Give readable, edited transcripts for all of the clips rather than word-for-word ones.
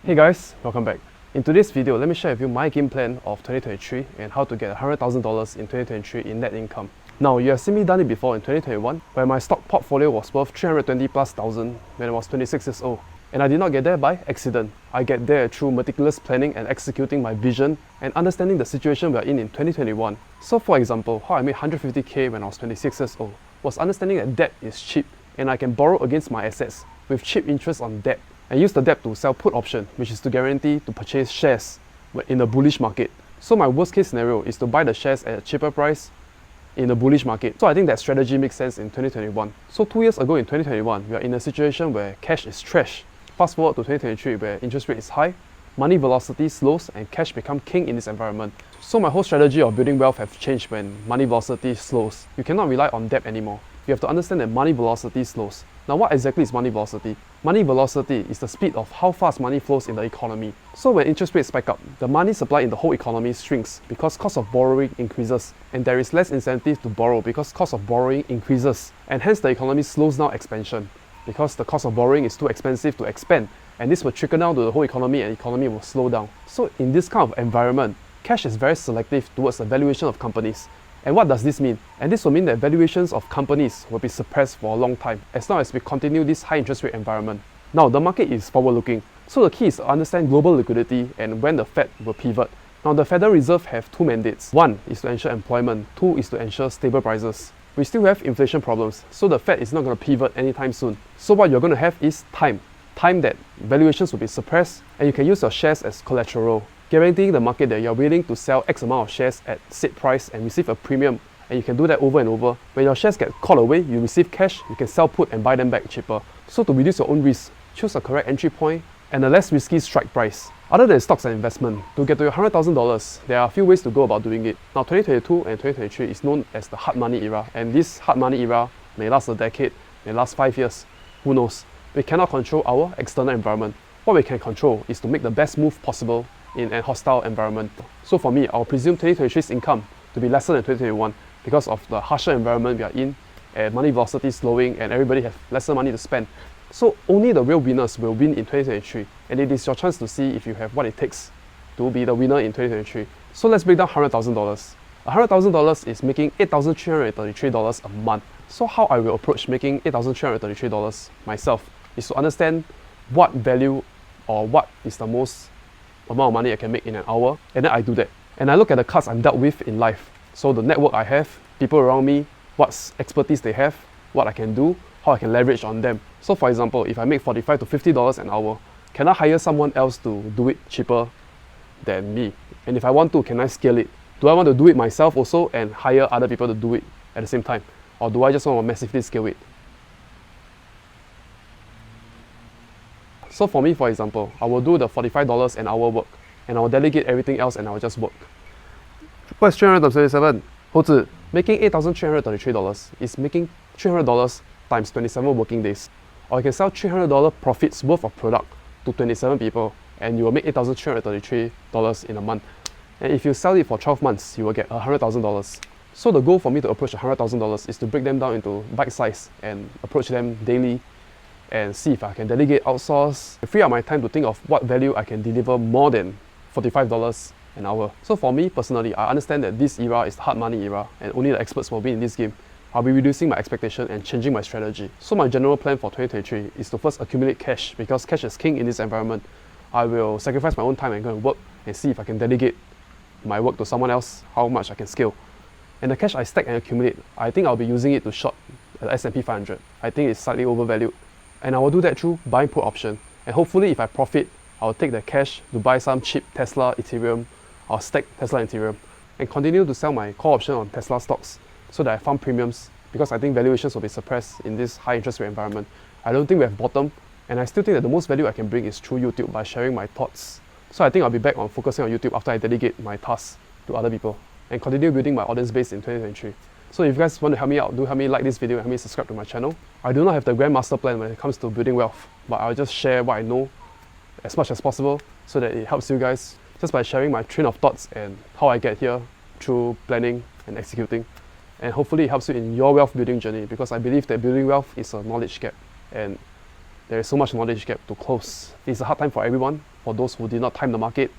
Hey guys, welcome back. In today's video, let me share with you my game plan of 2023 and how to get $100,000 in 2023 in net income. Now, you have seen me done it before in 2021, where my stock portfolio was worth 320 plus thousand when I was 26 years old. And I did not get there by accident. I get there through meticulous planning and executing my vision and understanding the situation we are in 2021. So for example, how I made 150k when I was 26 years old was understanding that debt is cheap and I can borrow against my assets with cheap interest on debt and use the debt to sell put option, which is to guarantee to purchase shares in a bullish market. So my worst case scenario is to buy the shares at a cheaper price in a bullish market. So I think that strategy makes sense in 2021. So 2 years ago in 2021, we are in a situation where cash is trash. Fast forward to 2023 where interest rate is high, money velocity slows and cash become king in this environment. So my whole strategy of building wealth have changed when money velocity slows. You cannot rely on debt anymore. You have to understand that money velocity slows. Now what exactly is money velocity? Money velocity is the speed of how fast money flows in the economy. So when interest rates spike up, the money supply in the whole economy shrinks because cost of borrowing increases and there is less incentive to borrow because cost of borrowing increases and hence the economy slows down expansion because the cost of borrowing is too expensive to expand and this will trickle down to the whole economy and the economy will slow down. So in this kind of environment, cash is very selective towards the valuation of companies. And what does this mean? And this will mean that valuations of companies will be suppressed for a long time as long as we continue this high interest rate environment. Now, the market is forward-looking, so the key is to understand global liquidity and when the Fed will pivot. Now, the Federal Reserve have two mandates. One is to ensure employment, two is to ensure stable prices. We still have inflation problems, so the Fed is not going to pivot anytime soon. So what you're going to have is time. Time that valuations will be suppressed and you can use your shares as collateral, guaranteeing the market that you're willing to sell X amount of shares at said price and receive a premium. And you can do that over and over. When your shares get called away, you receive cash, you can sell put and buy them back cheaper. So to reduce your own risk, choose a correct entry point and a less risky strike price. Other than stocks and investment, to get to your $100,000, there are a few ways to go about doing it. Now 2022 and 2023 is known as the hard money era, and this hard money era may last a decade, may last 5 years, who knows. We cannot control our external environment. What we can control is to make the best move possible in a hostile environment. So for me, I'll presume 2023's income to be lesser than 2021 because of the harsher environment we are in and money velocity slowing and everybody have lesser money to spend. So only the real winners will win in 2023 and it is your chance to see if you have what it takes to be the winner in 2023. So let's break down $100,000. $100,000 is making $8,333 a month. So how I will approach making $8,333 myself is to understand what value or what is the most amount of money I can make in an hour, and then I do that. And I look at the cards I'm dealt with in life. So the network I have, people around me, what expertise they have, what I can do, how I can leverage on them. So for example, if I make $45 to $50 an hour, can I hire someone else to do it cheaper than me? And if I want to, can I scale it? Do I want to do it myself also and hire other people to do it at the same time? Or do I just want to massively scale it? So for me, for example, I will do the $45 an hour work and I will delegate everything else and I will just work. What's 300 times 27? 猴子, making $8,333 is making $300 times 27 working days. Or you can sell $300 profits worth of product to 27 people and you will make $8,333 in a month. And if you sell it for 12 months, you will get $100,000. So the goal for me to approach $100,000 is to break them down into bite size and approach them daily and see if I can delegate, outsource, free up my time to think of what value I can deliver more than $45 an hour. So for me personally, I understand that this era is the hard money era and only the experts will be in this game. I'll be reducing my expectation and changing my strategy. So my general plan for 2023 is to first accumulate cash because cash is king in this environment. I will sacrifice my own time and go and work and see if I can delegate my work to someone else, how much I can scale. And the cash I stack and accumulate, I think I'll be using it to short the S&P 500. I think it's slightly overvalued. And I will do that through buying put option. And hopefully if I profit, I'll take the cash to buy some cheap Tesla Ethereum. I'll stack Tesla Ethereum and continue to sell my call option on Tesla stocks so that I farm premiums because I think valuations will be suppressed in this high interest rate environment. I don't think we have bottom and I still think that the most value I can bring is through YouTube by sharing my thoughts. So I think I'll be back on focusing on YouTube after I delegate my tasks to other people and continue building my audience base in 2023. So if you guys want to help me out, do help me like this video and help me subscribe to my channel. I do not have the grand master plan when it comes to building wealth, but I'll just share what I know as much as possible so that it helps you guys just by sharing my train of thoughts and how I get here through planning and executing. And hopefully it helps you in your wealth building journey because I believe that building wealth is a knowledge gap and there is so much knowledge gap to close. It's a hard time for everyone, for those who did not time the market,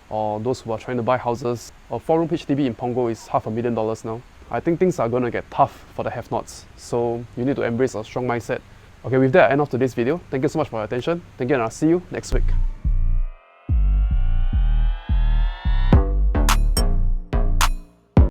or those who are trying to buy houses. A 4-room HDB in Punggol is $500,000 now. I think things are going to get tough for the have-nots, so you need to embrace a strong mindset. Okay, with that, I end off today's video. Thank you so much for your attention. Thank you, and I'll see you next week.